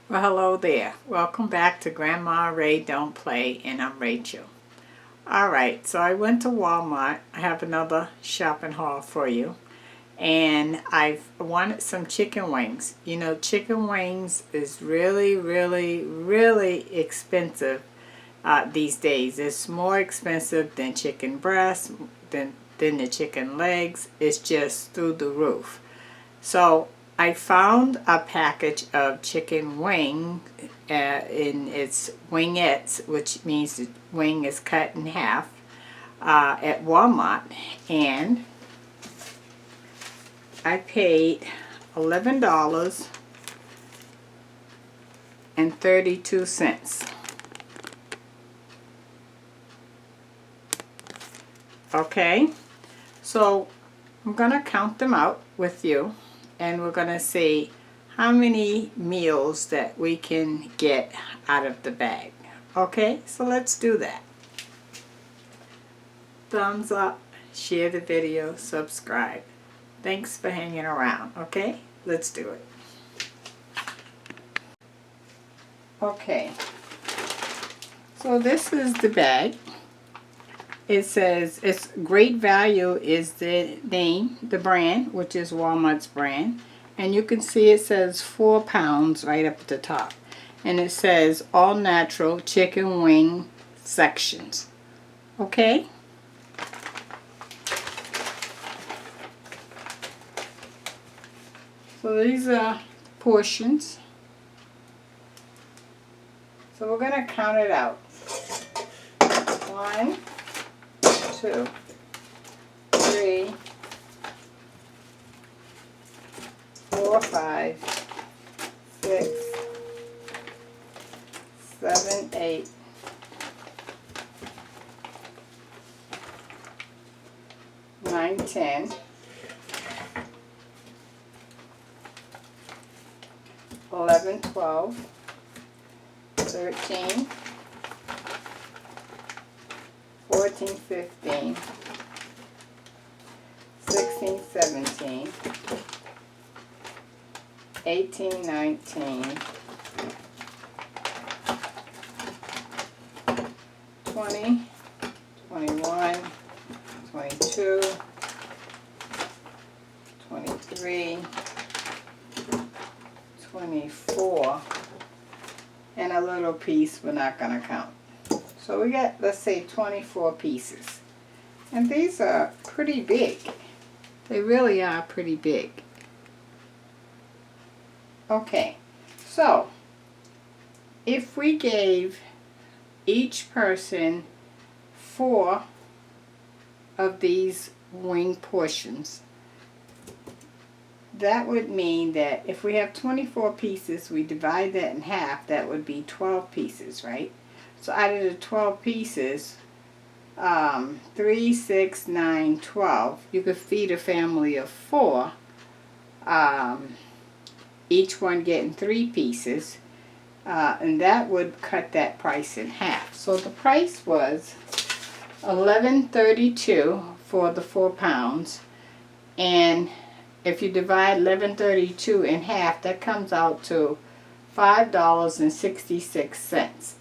Well, hello there. Welcome back to Grandma Ray Don't Play, and I'm Rachel. Alright, so I went to Walmart. I have another shopping haul for you. And I wanted some chicken wings. You know, chicken wings is really, really, really expensive these days. It's more expensive than chicken breast, than the chicken legs. It's just through the roof. So I found a package of chicken wing in its wingettes, which means the wing is cut in half, at Walmart, and I paid $11.32. Okay, so I'm gonna count them out with you, and we're going to see how many meals that we can get out of the bag. Okay, so let's do that. Thumbs up, share the video, subscribe. Thanks for hanging around. Okay, let's do it. Okay, so this is the bag. It says it's Great Value is the name, the brand, which is Walmart's brand. And you can see it says 4 pounds right up at the top. And it says all natural chicken wing sections. Okay? So these are portions. So we're going to count it out. 1, 2, 3, 4, 5, 6, 7, 8, 9, 10, 11, 12, 13, 14, 15, 16, 17, 18, 19, 20, 21, 22, 23, 24, and a little piece we're not going to count. So we got, let's say, 24 pieces. And these are pretty big. They really are pretty big. Okay, so if we gave each person 4 of these wing portions, that would mean that if we have 24 pieces, we divide that in half, that would be 12 pieces, right? So out of the 12 pieces, 3, 6, 9, 12, you could feed a family of 4, each one getting 3 pieces, and that would cut that price in half. So the price was $11.32 for the 4 pounds, and if you divide $11.32 in half, that comes out to $5.66.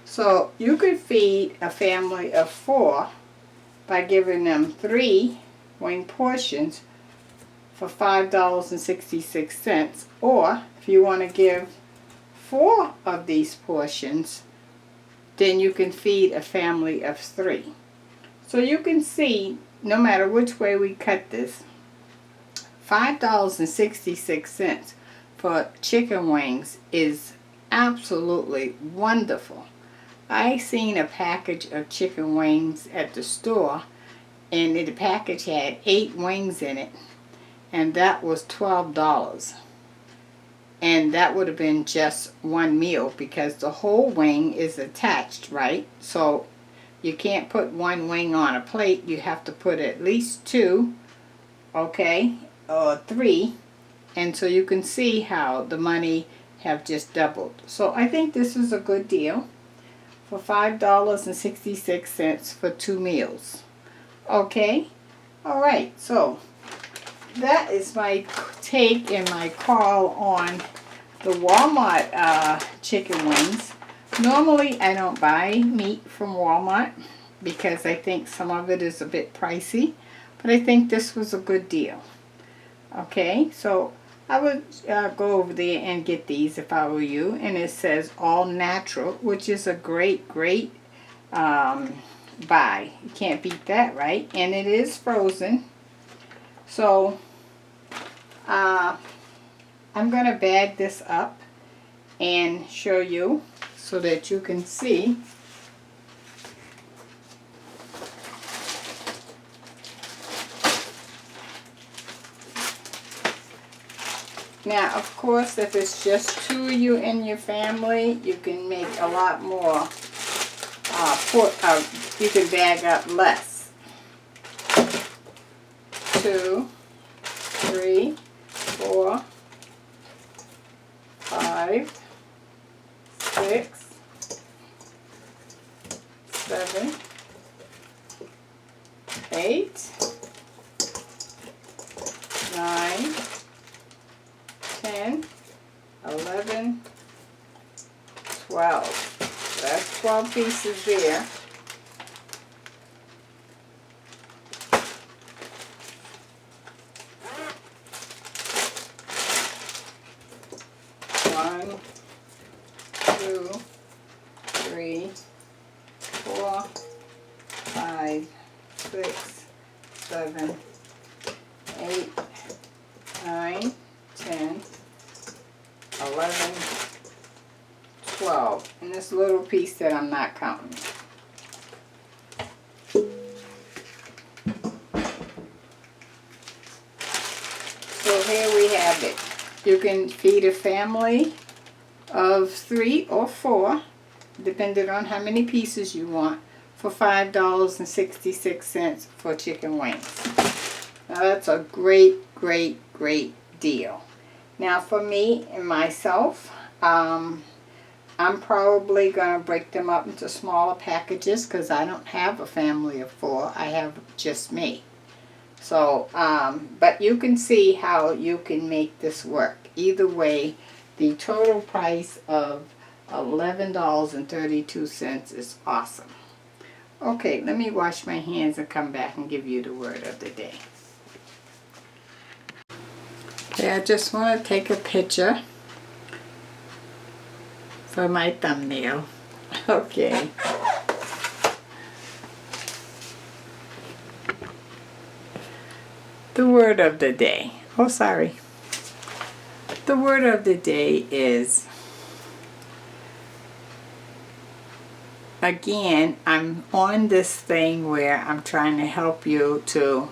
So you could feed a family of 4 by giving them 3 wing portions for $5.66, or if you want to give 4 of these portions, then you can feed a family of 3. So you can see, no matter which way we cut this, $5.66 for chicken wings is absolutely wonderful. I seen a package of chicken wings at the store, and the package had 8 wings in it, and that was $12. And that would have been just one meal, because the whole wing is attached, right? So you can't put one wing on a plate. You have to put at least 2, okay, or 3. And so you can see how the money have just doubled. So I think this is a good deal for $5.66 for 2 meals. Okay? Alright, so that is my take and my call on the Walmart chicken wings. Normally I don't buy meat from Walmart because I think some of it is a bit pricey, but I think this was a good deal. Okay, so I would go over there and get these if I were you, and it says all natural, which is a great buy. You can't beat that, right? And it is frozen. So I'm going to bag this up and show you so that you can see. Now, of course, if it's just 2 of you in your family, you can make a lot more. You can bag up less. 2, 3, 4, 5, 6, 7, 8, 9, 10, 11, 12. That's 12 pieces there. One, 2, 3, 4, 5, 6, 7, 8, 9, 10, 11, 12. And this little piece that I'm not counting. So here we have it. You can feed a family of 3 or 4, depending on how many pieces you want, for $5.66 for chicken wings. Now that's a great deal. Now for me and myself, I'm probably going to break them up into smaller packages because I don't have a family of 4. I have just me. So, but you can see how you can make this work. Either way, the total price of $11.32 is awesome. Okay, let me wash my hands and come back and give you the word of the day. Okay, I just want to take a picture for my thumbnail. Okay. The word of the day. Oh, sorry. The word of the day is, again, I'm on this thing where I'm trying to help you to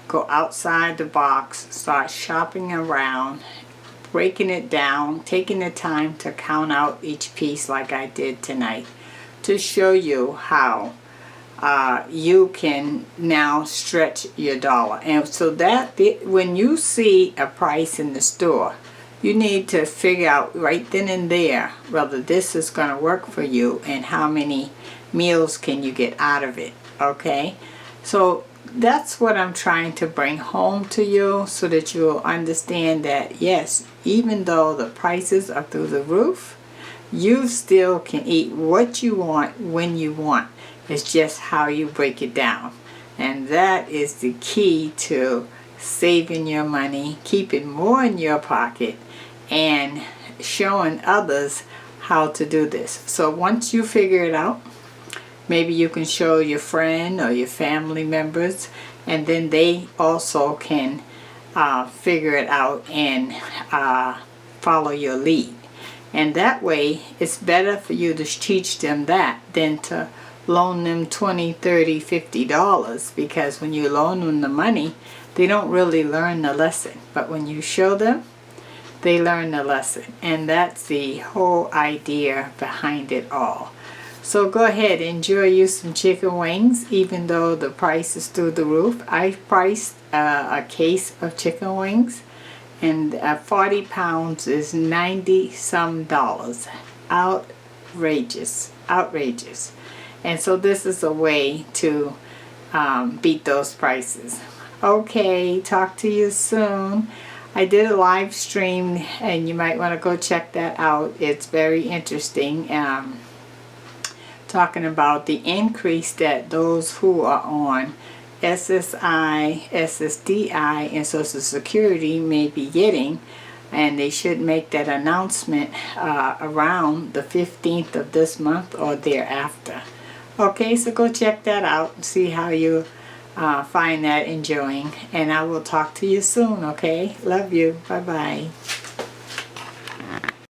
go outside the box, start shopping around, breaking it down, taking the time to count out each piece like I did tonight to show you how you can now stretch your dollar. And so that when you see a price in the store, you need to figure out right then and there whether this is going to work for you and how many meals can you get out of it. Okay, so that's what I'm trying to bring home to you so that you'll understand that yes, even though the prices are through the roof, you still can eat what you want when you want. It's just how you break it down. And that is the key to saving your money, keeping more in your pocket, and showing others how to do this. So once you figure it out, maybe you can show your friend or your family members, and then they also can figure it out and follow your lead. And that way, it's better for you to teach them that than to loan them $20, $30, $50, because when you loan them the money, they don't really learn the lesson. But when you show them, they learn the lesson. And that's the whole idea behind it all. So go ahead, enjoy you some chicken wings, even though the price is through the roof. I priced a case of chicken wings, and 40 pounds is $90-some. Outrageous. And so this is a way to beat those prices. Okay, talk to you soon. I did a live stream, and you might want to go check that out. It's very interesting, talking about the increase that those who are on SSI, SSDI, and Social Security may be getting, and they should make that announcement around the 15th of this month or thereafter. Okay, so go check that out and see how you find that enjoying, and I will talk to you soon. Okay, love you. Bye bye.